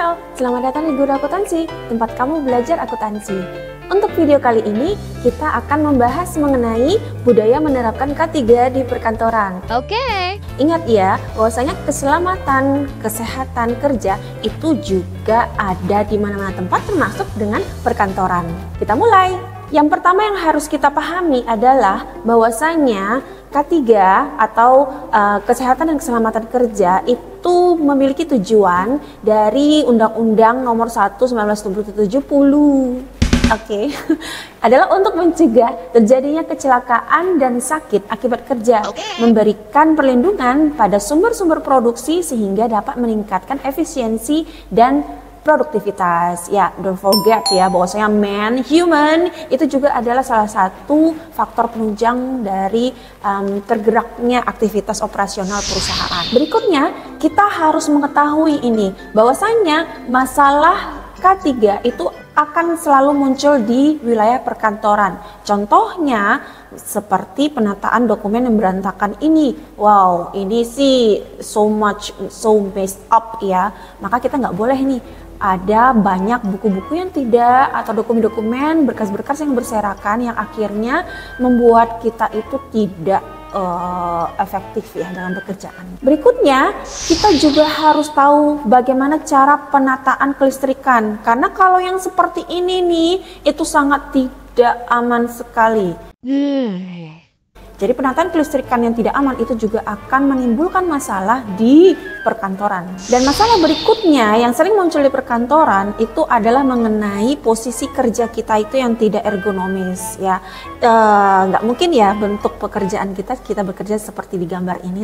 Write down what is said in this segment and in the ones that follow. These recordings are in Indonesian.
Halo, selamat datang di Guru Akuntansi, tempat kamu belajar akuntansi. Untuk video kali ini, kita akan membahas mengenai budaya menerapkan K3 di perkantoran. Oke. Ingat ya, bahwasanya keselamatan, kesehatan kerja itu juga ada di mana-mana tempat termasuk dengan perkantoran. Kita mulai. Yang pertama yang harus kita pahami adalah bahwasanya K3 atau kesehatan dan keselamatan kerja itu memiliki tujuan dari Undang-Undang Nomor 1 1970. Oke. Adalah untuk mencegah terjadinya kecelakaan dan sakit akibat kerja, memberikan perlindungan pada sumber-sumber produksi sehingga dapat meningkatkan efisiensi dan produktivitas. Ya, don't forget ya bahwasanya human itu juga adalah salah satu faktor penunjang dari tergeraknya aktivitas operasional perusahaan. Berikutnya, kita harus mengetahui ini bahwasanya masalah K3 itu akan selalu muncul di wilayah perkantoran. Contohnya seperti penataan dokumen yang berantakan ini. Wow, ini sih so messed up ya. Maka kita nggak boleh nih ada banyak buku-buku yang tidak atau dokumen-dokumen berkas-berkas yang berserakan yang akhirnya membuat kita itu tidak efektif ya dalam pekerjaan. Berikutnya, kita juga harus tahu bagaimana cara penataan kelistrikan. Karena kalau yang seperti ini nih, itu sangat tidak aman sekali. Jadi penataan kelistrikan yang tidak aman itu juga akan menimbulkan masalah di perkantoran. Dan masalah berikutnya yang sering muncul di perkantoran itu adalah mengenai posisi kerja kita itu yang tidak ergonomis ya. Nggak mungkin ya bentuk pekerjaan kita bekerja seperti di gambar ini,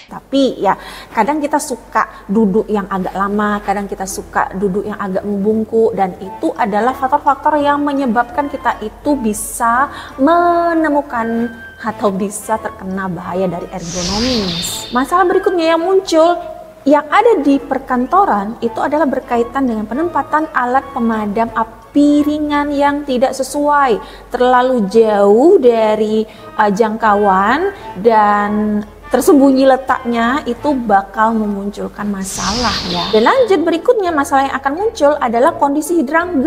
tapi ya kadang kita suka duduk yang agak lama, kadang kita suka duduk yang agak membungkuk, dan itu adalah faktor-faktor yang menyebabkan kita itu bisa menemukan atau bisa terkena bahaya dari ergonomis. Masalah berikutnya yang muncul yang ada di perkantoran itu adalah berkaitan dengan penempatan alat pemadam api ringan yang tidak sesuai, terlalu jauh dari jangkauan dan tersembunyi letaknya, itu bakal memunculkan masalah ya. Dan lanjut berikutnya, masalah yang akan muncul adalah kondisi hidran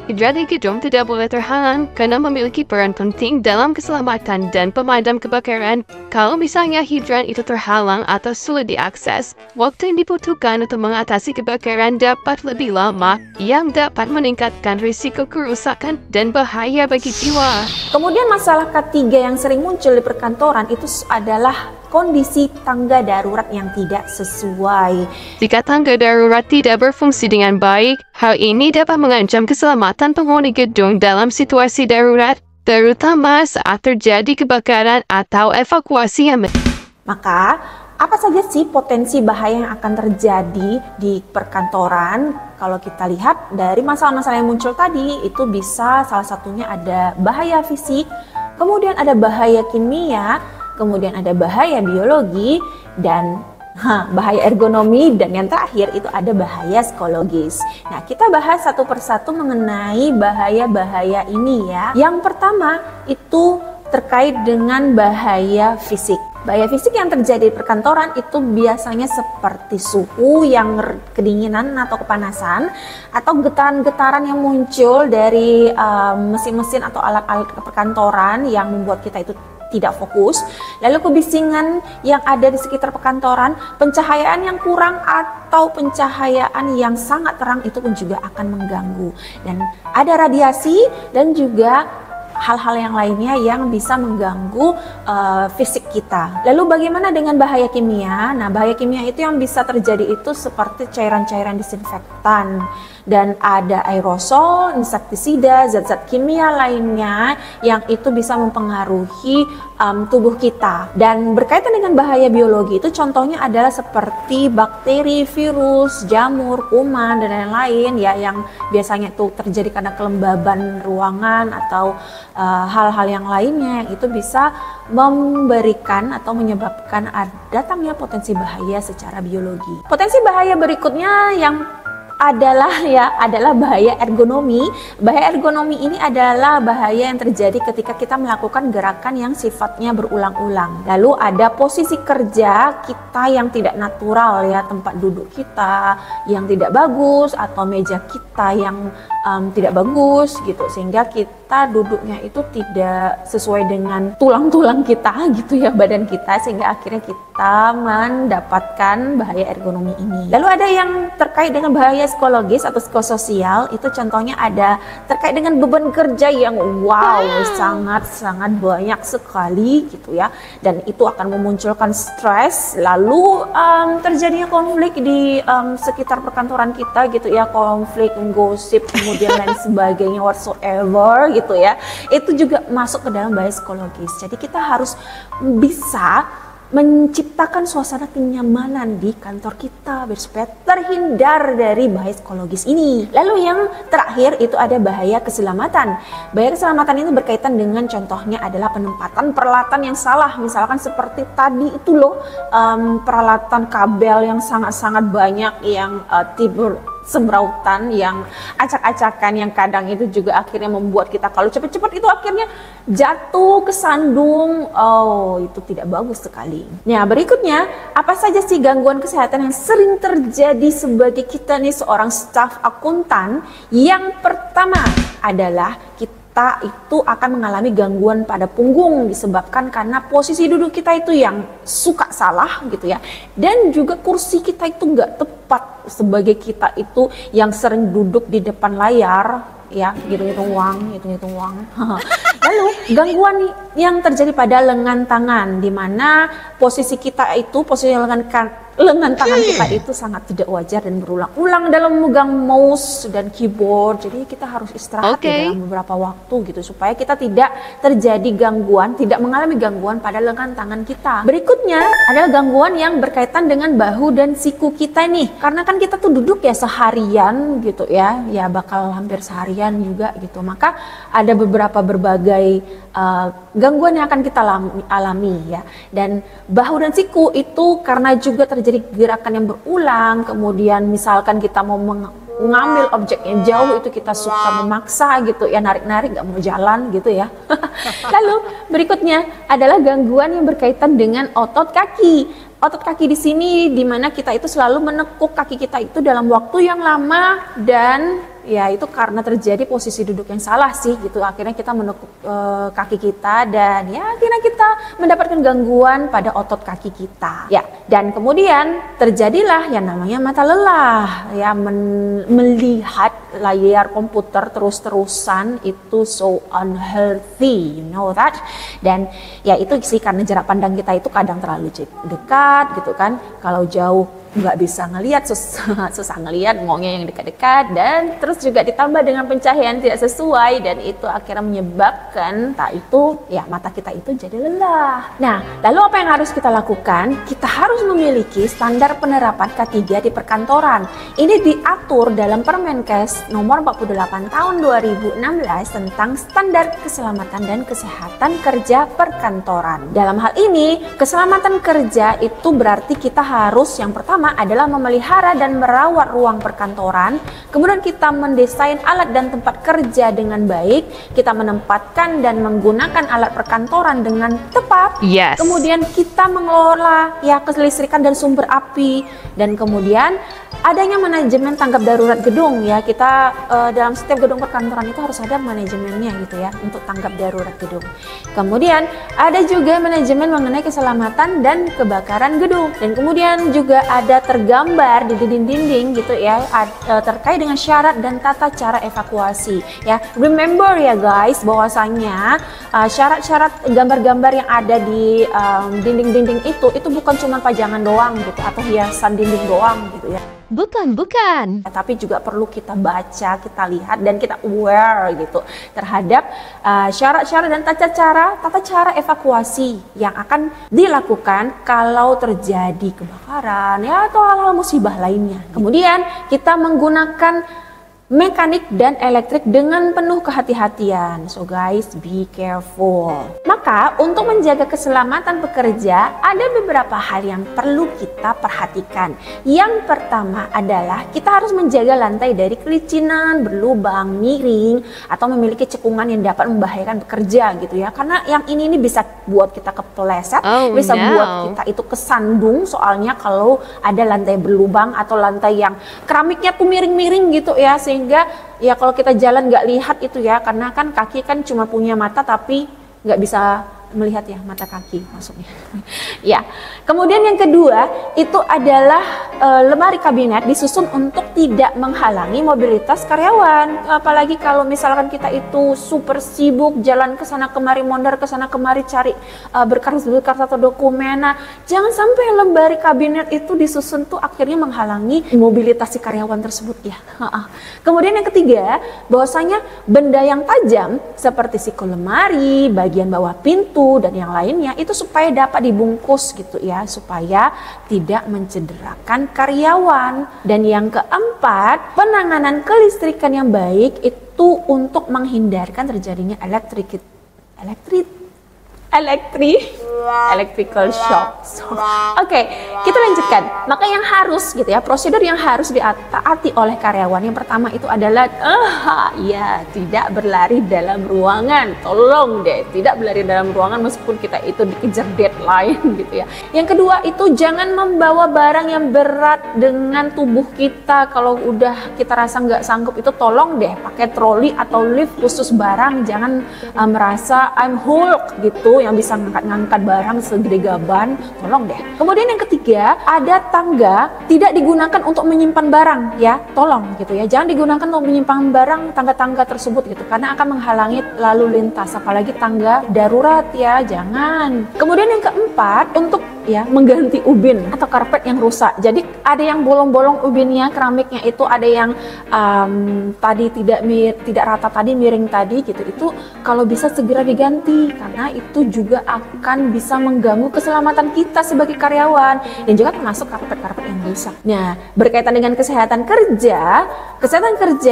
Hidran di gedung tidak boleh terhalang karena memiliki peran penting dalam keselamatan dan pemadam kebakaran. Kalau misalnya hidran itu terhalang atau sulit diakses, waktu yang dibutuhkan untuk mengatasi kebakaran dapat lebih lama, yang dapat meningkatkan risiko kerusakan dan bahaya bagi jiwa. Kemudian masalah K3 yang sering muncul di perkantoran itu adalah kondisi tangga darurat yang tidak sesuai. Jika tangga darurat tidak berfungsi dengan baik, hal ini dapat mengancam keselamatan penghuni gedung dalam situasi darurat, terutama saat terjadi kebakaran atau evakuasi yang Maka, apa saja sih potensi bahaya yang akan terjadi di perkantoran? Kalau kita lihat dari masalah-masalah yang muncul tadi, itu bisa salah satunya ada bahaya fisik, kemudian ada bahaya kimia, kemudian ada bahaya biologi, dan bahaya ergonomi, dan yang terakhir itu ada bahaya psikologis. Nah, kita bahas satu persatu mengenai bahaya-bahaya ini ya. Yang pertama itu terkait dengan bahaya fisik. Bahaya fisik yang terjadi di perkantoran itu biasanya seperti suhu yang kedinginan atau kepanasan, atau getaran-getaran yang muncul dari mesin-mesin atau alat-alat perkantoran yang membuat kita itu tidak fokus, lalu kebisingan yang ada di sekitar perkantoran, pencahayaan yang kurang atau pencahayaan yang sangat terang itu pun juga akan mengganggu, dan ada radiasi dan juga hal-hal yang lainnya yang bisa mengganggu fisik kita. Lalu bagaimana dengan bahaya kimia? Nah, bahaya kimia itu yang bisa terjadi itu seperti cairan-cairan disinfektan, dan ada aerosol, insektisida, zat-zat kimia lainnya yang itu bisa mempengaruhi tubuh kita. Dan berkaitan dengan bahaya biologi itu contohnya adalah seperti bakteri, virus, jamur, kuman, dan lain-lain ya, yang biasanya itu terjadi karena kelembaban ruangan atau hal-hal yang lainnya yang itu bisa memberikan atau menyebabkan datangnya potensi bahaya secara biologi. Potensi bahaya berikutnya yang adalah bahaya ergonomi. Bahaya ergonomi ini adalah bahaya yang terjadi ketika kita melakukan gerakan yang sifatnya berulang-ulang. Lalu ada posisi kerja kita yang tidak natural ya, tempat duduk kita yang tidak bagus atau meja kita yang tidak bagus gitu, sehingga kita duduknya itu tidak sesuai dengan tulang-tulang kita gitu ya, badan kita, sehingga akhirnya kita mendapatkan bahaya ergonomi ini. Lalu ada yang terkait dengan bahaya psikologis atau psikososial, itu contohnya ada terkait dengan beban kerja yang sangat banyak sekali gitu ya, dan itu akan memunculkan stres, lalu terjadinya konflik di sekitar perkantoran kita gitu ya, konflik, gosip, kemudian lain sebagainya whatsoever gitu ya, itu juga masuk ke dalam bahaya psikologis. Jadi kita harus bisa menciptakan suasana kenyamanan di kantor kita supaya terhindar dari bahaya psikologis ini. Lalu yang terakhir itu ada bahaya keselamatan. Bahaya keselamatan ini berkaitan dengan contohnya adalah penempatan peralatan yang salah. Misalkan seperti tadi itu loh, peralatan kabel yang sangat-sangat banyak yang sembrautan, yang acak-acakan, yang kadang itu juga akhirnya membuat kita kalau cepat-cepat itu akhirnya jatuh ke sandung. Oh, itu tidak bagus sekali. Nah, berikutnya, apa saja sih gangguan kesehatan yang sering terjadi sebagai kita nih seorang staf akuntan? Yang pertama adalah kita itu akan mengalami gangguan pada punggung disebabkan karena posisi duduk kita itu yang suka salah gitu ya, dan juga kursi kita itu nggak tepat sebagai kita itu yang sering duduk di depan layar ya, hitung-hitung uang. Lalu gangguan yang terjadi pada lengan tangan, di mana posisi kita itu, posisi lengan tangan kita itu sangat tidak wajar dan berulang-ulang dalam memegang mouse dan keyboard. Jadi kita harus istirahat dalam beberapa waktu gitu, supaya kita tidak terjadi gangguan, tidak mengalami gangguan pada lengan tangan kita. Berikutnya adalah gangguan yang berkaitan dengan bahu dan siku kita nih, karena kan kita tuh duduk ya seharian gitu ya, bakal hampir seharian juga gitu. Maka ada berbagai gangguan yang akan kita alami ya. Dan bahu dan siku itu karena juga terjadi gerakan yang berulang, kemudian misalkan kita mau mengambil objek yang jauh itu kita suka memaksa gitu ya, narik-narik nggak mau jalan gitu ya. Lalu berikutnya adalah gangguan yang berkaitan dengan otot kaki. Otot kaki di sini dimana kita itu selalu menekuk kaki kita itu dalam waktu yang lama, dan ya itu karena terjadi posisi duduk yang salah sih gitu. Akhirnya kita menekuk kaki kita, dan ya akhirnya kita mendapatkan gangguan pada otot kaki kita. Ya, dan kemudian terjadilah yang namanya mata lelah ya, melihat layar komputer terus-terusan itu so unhealthy, you know that. Dan ya itu sih karena jarak pandang kita itu kadang terlalu dekat gitu kan, kalau jauh nggak bisa ngelihat, susah ngelihat, maunya yang dekat-dekat, dan terus juga ditambah dengan pencahayaan tidak sesuai, dan itu akhirnya menyebabkan mata kita itu jadi lelah. Nah, lalu apa yang harus kita lakukan? Kita harus memiliki standar penerapan K3 di perkantoran. Ini diatur dalam Permenkes nomor 48 tahun 2016 tentang standar keselamatan dan kesehatan kerja perkantoran. Dalam hal ini, keselamatan kerja itu berarti kita harus yang pertama adalah memelihara dan merawat ruang perkantoran. Kemudian kita mendesain alat dan tempat kerja dengan baik. Kita menempatkan dan menggunakan alat perkantoran dengan tepat. Yes. Kemudian kita mengelola kelistrikan dan sumber api. Dan kemudian adanya manajemen tanggap darurat gedung ya. Kita dalam setiap gedung perkantoran itu harus ada manajemennya gitu ya, untuk tanggap darurat gedung. Kemudian ada juga manajemen mengenai keselamatan dan kebakaran gedung. Dan kemudian juga ada tergambar di dinding-dinding gitu ya, terkait dengan syarat dan tata cara evakuasi ya. Remember ya guys, bahwasanya syarat-syarat gambar-gambar yang ada di dinding-dinding itu bukan cuma pajangan doang gitu, atau hiasan dinding doang gitu ya. Bukan. Tapi juga perlu kita baca, kita lihat, dan kita aware gitu terhadap syarat-syarat dan tata cara evakuasi yang akan dilakukan kalau terjadi kebakaran ya, atau hal-hal musibah lainnya. Kemudian kita menggunakan mekanik dan elektrik dengan penuh kehati-hatian. So guys, be careful. Maka untuk menjaga keselamatan pekerja, ada beberapa hal yang perlu kita perhatikan. Yang pertama adalah kita harus menjaga lantai dari kelicinan, berlubang, miring, atau memiliki cekungan yang dapat membahayakan pekerja gitu ya. Karena yang ini bisa buat kita kepleset, bisa buat kita itu kesandung, soalnya kalau ada lantai berlubang atau lantai yang keramiknya tuh miring-miring gitu ya, sehingga ya kalau kita jalan nggak lihat itu ya, karena kan kaki kan cuma punya mata tapi nggak bisa melihat ya, mata kaki maksudnya. Ya, kemudian yang kedua itu adalah lemari kabinet disusun untuk tidak menghalangi mobilitas karyawan. Apalagi kalau misalkan kita itu super sibuk jalan ke sana kemari, mondar ke sana kemari cari berkas-berkas atau dokumen. Nah, jangan sampai lemari kabinet itu disusun tuh akhirnya menghalangi mobilitas si karyawan tersebut ya. Kemudian yang ketiga, bahwasanya benda yang tajam seperti siku lemari, bagian bawah pintu dan yang lainnya itu supaya dapat dibungkus gitu ya, supaya tidak mencederakan karyawan. Dan yang keempat, penanganan kelistrikan yang baik itu untuk menghindarkan terjadinya electrical shock. Oke, kita lanjutkan. Maka yang harus gitu ya, prosedur yang harus ditaati oleh karyawan yang pertama itu adalah tidak berlari dalam ruangan. Tolong deh, tidak berlari dalam ruangan meskipun kita itu dikejar deadline gitu ya. Yang kedua itu jangan membawa barang yang berat dengan tubuh kita. Kalau udah kita rasa nggak sanggup itu tolong deh pakai troli atau lift khusus barang. Jangan merasa I'm Hulk gitu yang bisa ngangkat barang segede gaban, tolong deh. Kemudian yang ketiga, ada tangga tidak digunakan untuk menyimpan barang ya, tolong gitu ya. Jangan digunakan untuk menyimpan barang tangga-tangga tersebut gitu, karena akan menghalangi lalu lintas, apalagi tangga darurat ya, jangan. Kemudian yang keempat, untuk ya mengganti ubin atau karpet yang rusak. Jadi ada yang bolong-bolong ubinnya, keramiknya itu ada yang tadi tidak rata tadi, miring tadi gitu. Itu kalau bisa segera diganti, karena itu juga akan bisa mengganggu keselamatan kita sebagai karyawan dan juga termasuk karpet-karpet yang rusak. Nah, berkaitan dengan kesehatan kerja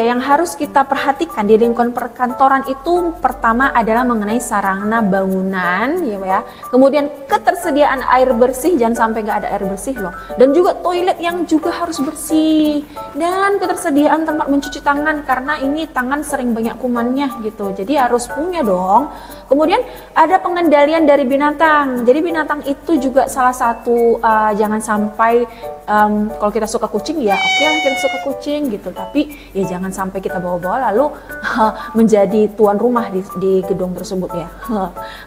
yang harus kita perhatikan di lingkungan perkantoran itu pertama adalah mengenai sarana bangunan ya. Kemudian ketersediaan air bersih, jangan sampai nggak ada air bersih loh. Dan juga toilet yang juga harus bersih. Dan ketersediaan tempat mencuci tangan, karena ini tangan sering banyak kumannya gitu. Jadi harus punya dong. Kemudian ada pengendalian dari binatang. Jadi binatang itu juga salah satu, jangan sampai kalau kita suka kucing ya oke lah kita suka kucing gitu. Tapi ya jangan sampai kita bawa-bawa lalu menjadi tuan rumah di gedung tersebut ya.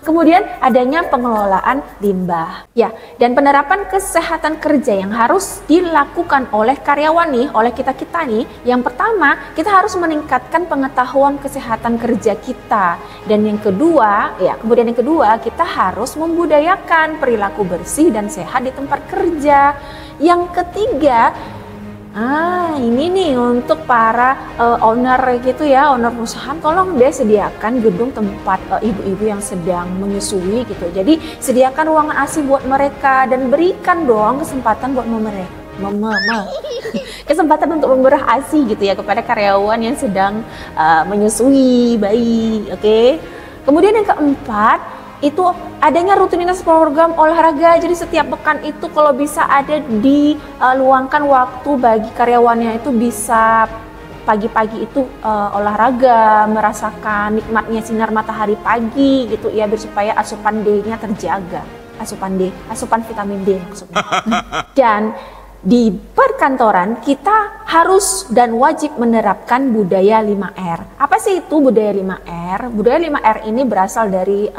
Kemudian adanya pengelolaan limbah. Ya, dan penerapan kesehatan kerja yang harus dilakukan oleh karyawan nih, oleh kita-kita nih. Yang pertama, kita harus meningkatkan pengetahuan kesehatan kerja kita. Dan yang kedua, kemudian yang kedua, kita harus membudayakan perilaku bersih dan sehat di tempat kerja. Yang ketiga, ini nih untuk para owner gitu ya, owner perusahaan, tolong deh sediakan gedung tempat ibu-ibu yang sedang menyusui gitu. Jadi sediakan ruangan ASI buat mereka dan berikan dong kesempatan buat kesempatan untuk memberah ASI gitu ya kepada karyawan yang sedang menyusui bayi. Oke. Kemudian yang keempat, itu adanya rutinitas program olahraga. Jadi setiap pekan itu kalau bisa ada diluangkan waktu bagi karyawannya, itu bisa pagi-pagi itu olahraga, merasakan nikmatnya sinar matahari pagi gitu ya, biar supaya asupan D-nya terjaga. Asupan vitamin D maksudnya. Dan di perkantoran kita harus dan wajib menerapkan budaya 5R. Apa sih itu budaya 5R? Budaya 5R ini berasal dari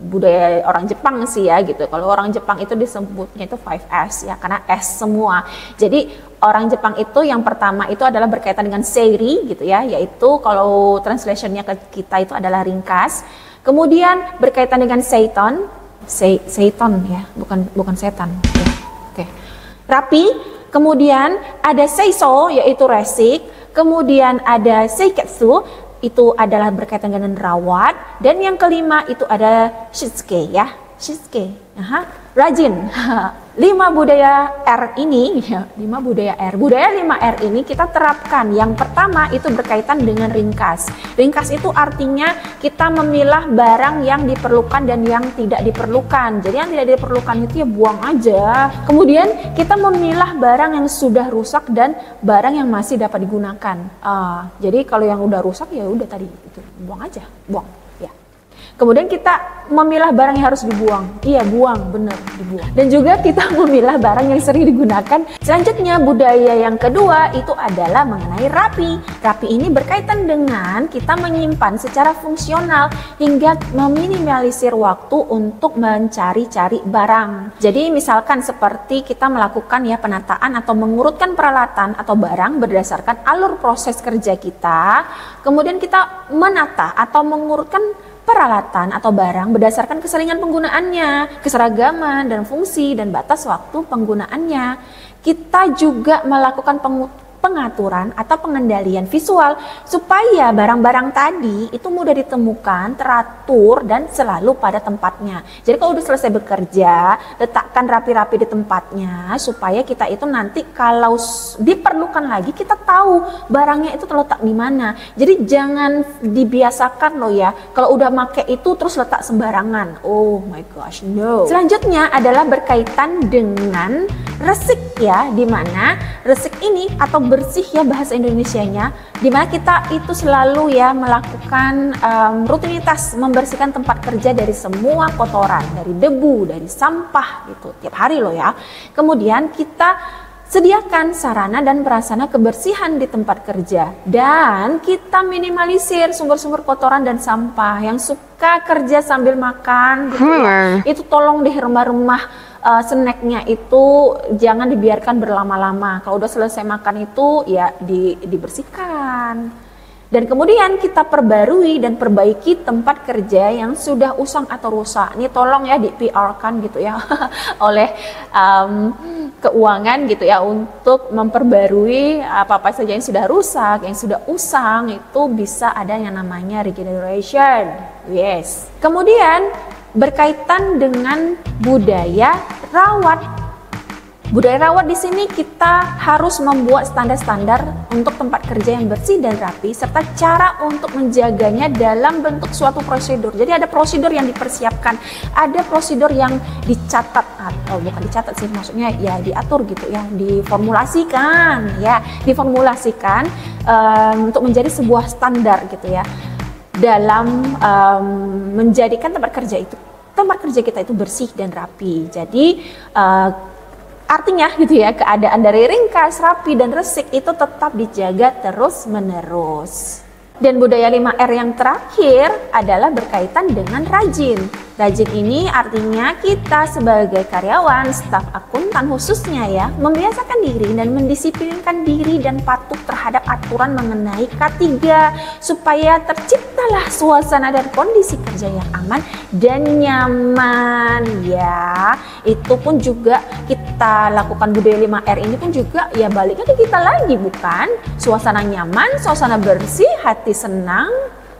budaya orang Jepang sih ya gitu. Kalau orang Jepang itu disebutnya itu 5S ya, karena S semua. Jadi orang Jepang itu yang pertama itu adalah berkaitan dengan seiri gitu ya, yaitu kalau translationnya ke kita itu adalah ringkas. Kemudian berkaitan dengan seiton ya, bukan setan ya. Oke. Rapi, kemudian ada seiso yaitu resik, kemudian ada seiketsu itu adalah berkaitan dengan rawat, dan yang kelima itu ada shitsuke ya. Shiske. Rajin. 5 budaya R ini, 5 budaya R. Budaya 5R ini kita terapkan. Yang pertama itu berkaitan dengan ringkas. Ringkas itu artinya kita memilah barang yang diperlukan dan yang tidak diperlukan. Jadi yang tidak diperlukan itu ya buang aja. Kemudian kita memilah barang yang sudah rusak dan barang yang masih dapat digunakan. Jadi kalau yang udah rusak ya udah tadi itu buang aja, buang. Kemudian kita memilah barang yang harus dibuang. Iya, buang, bener, dibuang. Dan juga kita memilah barang yang sering digunakan. Selanjutnya, budaya yang kedua itu adalah mengenai rapi. Rapi ini berkaitan dengan kita menyimpan secara fungsional hingga meminimalisir waktu untuk mencari-cari barang. Jadi misalkan seperti kita melakukan ya penataan atau mengurutkan peralatan atau barang berdasarkan alur proses kerja kita. Kemudian kita menata atau mengurutkan peralatan atau barang berdasarkan keseringan penggunaannya, keseragaman dan fungsi dan batas waktu penggunaannya. Kita juga melakukan pengaturan atau pengendalian visual supaya barang-barang tadi itu mudah ditemukan, teratur dan selalu pada tempatnya. Jadi kalau udah selesai bekerja, letakkan rapi-rapi di tempatnya supaya kita itu nanti kalau diperlukan lagi kita tahu barangnya itu terletak di mana. Jadi jangan dibiasakan loh ya, kalau udah make itu terus letak sembarangan. Oh my gosh, no. Selanjutnya adalah berkaitan dengan resik ya, dimana resik ini atau bersih ya bahasa Indonesianya, dimana kita itu selalu ya melakukan rutinitas membersihkan tempat kerja dari semua kotoran, dari debu, dari sampah gitu tiap hari loh ya. Kemudian kita sediakan sarana dan prasarana kebersihan di tempat kerja dan kita minimalisir sumber-sumber kotoran dan sampah. Yang suka kerja sambil makan gitu ya, itu tolong deh remah-remah snacknya itu jangan dibiarkan berlama-lama. Kalau udah selesai makan itu ya dibersihkan. Dan kemudian kita perbarui dan perbaiki tempat kerja yang sudah usang atau rusak. Ini tolong ya di PR-kan gitu ya oleh keuangan gitu ya untuk memperbarui apa-apa saja yang sudah rusak, yang sudah usang itu bisa ada yang namanya regeneration. Yes. Kemudian berkaitan dengan budaya rawat. Budaya rawat di sini kita harus membuat standar-standar untuk tempat kerja yang bersih dan rapi serta cara untuk menjaganya dalam bentuk suatu prosedur. Jadi ada prosedur yang dipersiapkan, ada prosedur yang dicatat atau bukan dicatat sih, maksudnya ya diatur gitu ya, diformulasikan untuk menjadi sebuah standar gitu ya dalam menjadikan tempat kerja kita itu bersih dan rapi. Jadi artinya gitu ya, keadaan dari ringkas, rapi, dan resik itu tetap dijaga terus-menerus. Dan budaya 5R yang terakhir adalah berkaitan dengan rajin. Rajin ini artinya kita sebagai karyawan, staf akuntan khususnya ya, membiasakan diri dan mendisiplinkan diri dan patuh terhadap aturan mengenai K3 supaya terciptalah suasana dan kondisi kerja yang aman dan nyaman ya. Itu pun juga kita lakukan budaya 5R ini pun juga ya baliknya ke kita lagi, bukan? Suasana nyaman, suasana bersih, hati senang,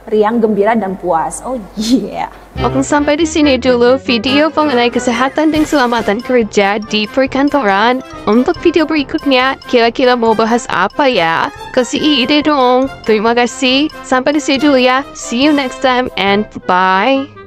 riang, gembira, dan puas. Oh yeah. Oke, sampai di sini dulu video mengenai kesehatan dan keselamatan kerja di perkantoran. Untuk video berikutnya, kira-kira mau bahas apa ya? Kasih ide dong. Terima kasih. Sampai di sini dulu ya. See you next time and bye.